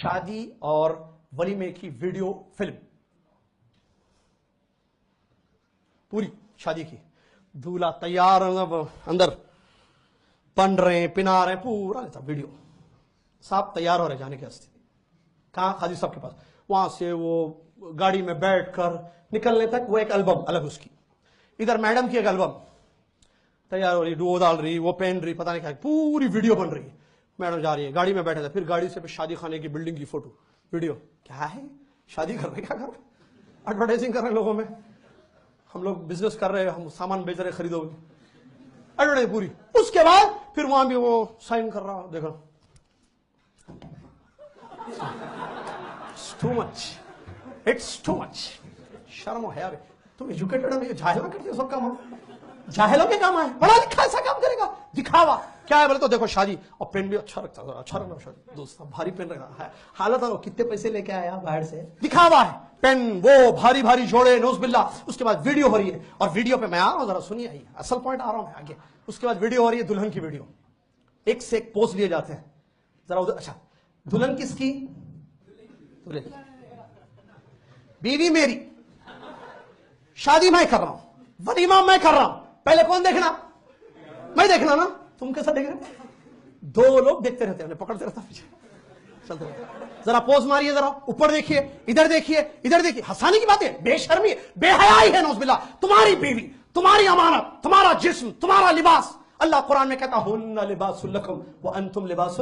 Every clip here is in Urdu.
شادی اور ولیمے کی ویڈیو فلم پوری شادی کی، دولہا تیار اندر پن رہے ہیں، پنا رہے ہیں، پورا ویڈیو، صاحب تیار ہو رہے جانے کے واسطے، کہاں؟ قاضی صاحب کے پاس۔ وہاں سے وہ گاڑی میں بیٹھ کر نکلنے تک وہ ایک البم الگ اس کی، ادھر میڈم کی ایک البم تیار ہو رہی، ڈو ڈال رہی، وہ پہن رہی، پتہ نہیں کیا، پوری ویڈیو بن رہی ہے، میڈم جا رہی ہے، گاڑی میں بیٹھے تھے، پھر گاڑی سے شادی خانے کی بلڈنگ کی فوٹو ویڈیو، کیا ہے شادی کر رہے، کیا کر رہے، ایڈورٹائزنگ کر رہے ہیں لوگوں میں، ہم لوگ بزنس کر رہے ہیں، ہم سامان بیچ رہے، خریدو گے، ایڈورٹائزنگ پوری۔ اس کے بعد پھر وہاں بھی وہ سائن کر رہا، دیکھو too much, it's too much, شرم ہو ہے، تم ایجوکیٹڈ ہو، جاہل کرتے ہو سب کام، جاہلوں کے کام ہے، بڑا لکھا ایسا کام کرے گا، دکھاوا کیا ہے بولے تو دیکھو شادی، اور پین بھی اچھا رکھتا ہے، اچھا رکھنا شادی، دوست بھاری پین رکھا ہے، حالت ہے کتنے پیسے لے کے آیا باہر سے، دکھاوا ہے، پین وہ بھاری بھاری جوڑے، نوز باللہ۔ اس کے بعد ویڈیو ہو رہی ہے، اور ویڈیو پہ میں آ رہا ہوں، ذرا سنیے، آئیے اصل پوائنٹ آ رہا ہوں میں آگے۔ اس کے بعد ویڈیو ہو رہی ہے دلہن کی ویڈیو، ایک سے ایک پوز لیے جاتے ہیں، ذرا ادھر، اچھا دلہن کس کی؟ بیوی میری، شادی میں کر رہا ہوں، ولیمہ میں کر رہا ہوں، پہلے کون دیکھنا؟ میں دیکھنا نا، تم کیسا دیکھ رہے؟ دو لوگ دیکھتے رہتے ہیں، پکڑتے رہتا پیچھے چلتے رہتے، ذرا پوز ماریے، ذرا اوپر دیکھیے، ادھر دیکھیے، ادھر دیکھیے، ہنسانے کی بات ہے، بے شرمی، بے حیائی ہے، نعوذ باللہ۔ تمہاری بیوی، تمہاری امانت، تمہارا جسم، تمہارا لباس، اللہ قرآن میں کہتا ہن لباس لکم وانتم لباس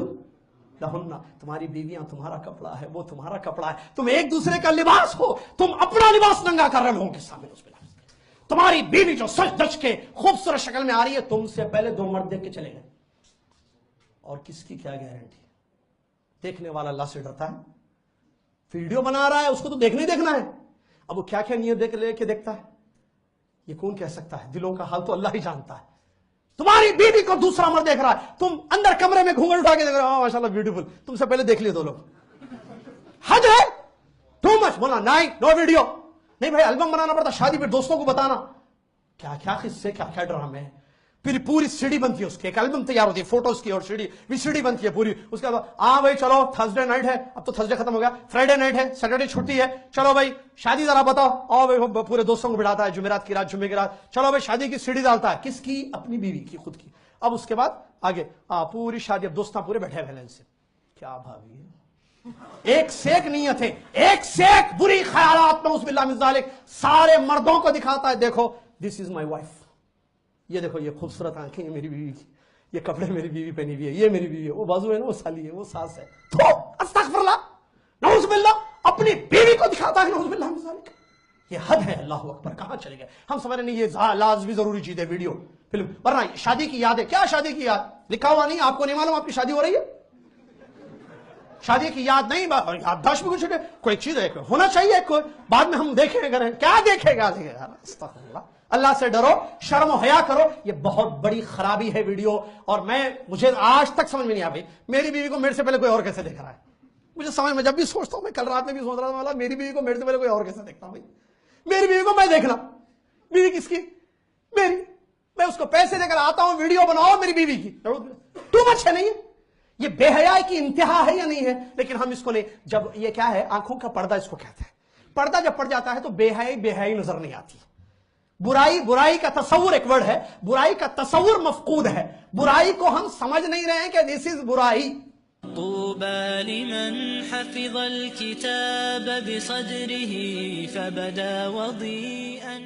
لہن، تمہاری بیویاں تمہارا کپڑا ہے، وہ تمہارا کپڑا ہے، تم ایک دوسرے کا لباس ہو، تم اپنا لباس ننگا کر رہے لوگوں کے سامنے، نعوذ باللہ۔ تمہاری بیوی جو سج دج کے خوبصورت شکل میں آ رہی ہے، تم سے پہلے دو مرد دیکھ کے چلے گئے، اور کس کی کیا گارنٹی؟ دیکھنے والا اللہ سے ڈرتا ہے، ویڈیو بنا رہا ہے، اس کو تو دیکھنا ہی دیکھنا ہے، اب وہ کیا کیا نیت دیکھ لے کے دیکھتا ہے، یہ کون کہہ سکتا ہے؟ دلوں کا حال تو اللہ ہی جانتا ہے۔ تمہاری بیوی کو دوسرا مرد دیکھ رہا ہے، تم اندر کمرے میں گھونگھٹ اٹھا کے دیکھ رہے ہو، ماشاءاللہ بیوٹیفل، تم سے پہلے دیکھ لیے دو لوگ، حد ہے، ٹو مچ۔ بولا نہیں، نو ویڈیو نہیں بھائی، البم بنانا پڑتا شادی پہ، دوستوں کو بتانا، کیا کیا قصے، کیا کیا ڈرامے ہیں، پھر پوری سی ڈی بنتی ہے اس کی، ایک البم تیار ہوتی ہے فوٹوز کی، اور سی ڈی بنتی ہے پوری۔ اس کے بعد ہاں بھائی چلو، تھرسڈے نائٹ ہے، اب تو تھرسڈے ختم ہو گیا، فرائیڈے نائٹ ہے، سیٹرڈے چھٹی ہے، چلو بھائی شادی ذرا بتاؤ، آؤ بھائی، پورے دوستوں کو بٹھاتا ہے، جمعرات کی رات، جمعے کی رات، چلو بھائی شادی کی سی ڈی ڈالتا ہے، کس کی؟ اپنی بیوی کی، خود کی۔ اب اس کے بعد آگے پوری شادی، اب دوستاں پورے بیٹھے ہوئے ہیں، سے کیا بھابی ہے، ایک سے ایک نیت ہے، ایک سے ایک بری خیالات، نعوذ باللہ من ذالک، سارے مردوں کو دکھاتا ہے، دیکھو دس از مائی وائف، یہ دیکھو یہ خوبصورت آنکھیں ہیں میری بیوی کی، یہ کپڑے میری بیوی پہنی ہوئی ہے، یہ میری بیوی ہے، وہ بازو ہے نا، وہ سالی ہے، وہ ساس ہے، تو استغفر اللہ، نعوذ باللہ، اپنی بیوی کو دکھاتا ہے، نعوذ باللہ من ذالک، یہ حد ہے، اللہ اکبر، کہاں چلے گئے ہم؟ سمجھ رہے نہیں یہ لازمی ضروری چیز ہے ویڈیو فلم، ورنہ شادی کی یاد ہے، کیا شادی کی یاد؟ لکھا ہوا نہیں، آپ کو نہیں معلوم آپ کی شادی ہو رہی ہے؟ شادی کی یاد نہیں، یادداشت بھی کچھ کوئی چیز ہے، ہونا چاہیے کوئی، بعد میں ہم دیکھیں گے، کیا دیکھے گا، استغفر اللہ، اللہ سے ڈرو، شرم و حیا کرو، یہ بہت بڑی خرابی ہے ویڈیو۔ اور مجھے آج تک سمجھ میں نہیں آ رہی میری بیوی کو میرے سے پہلے کوئی اور کیسے دیکھ رہا ہے، مجھے سمجھ میں جب بھی سوچتا ہوں، میں کل رات میں بھی سوچ رہا تھا، میری بیوی کو میرے سے پہلے کوئی اور کیسے دیکھتا ہوں، بھائی میری بیوی کو میں دیکھنا، بیوی کس کی؟ میری، میں اس کو پیسے دے کر آتا ہوں، ویڈیو بناؤ میری بیوی کی، ٹو مچ ہے نہیں ہے؟ یہ بے حیائی کی انتہا ہے یا نہیں ہے؟ لیکن ہم اس کو نہیں، جب یہ کیا ہے، آنکھوں کا پردہ اس کو کہتے ہیں، پردہ جب پڑ جاتا ہے تو بے حیائی نظر نہیں آتی، برائی کا تصور ایک ورڈ ہے، برائی کا تصور مفقود ہے، برائی کو ہم سمجھ نہیں رہے ہیں کہ دس از برائی۔ طوبى لمن حفظ الكتاب بصدره فبدا وضيئا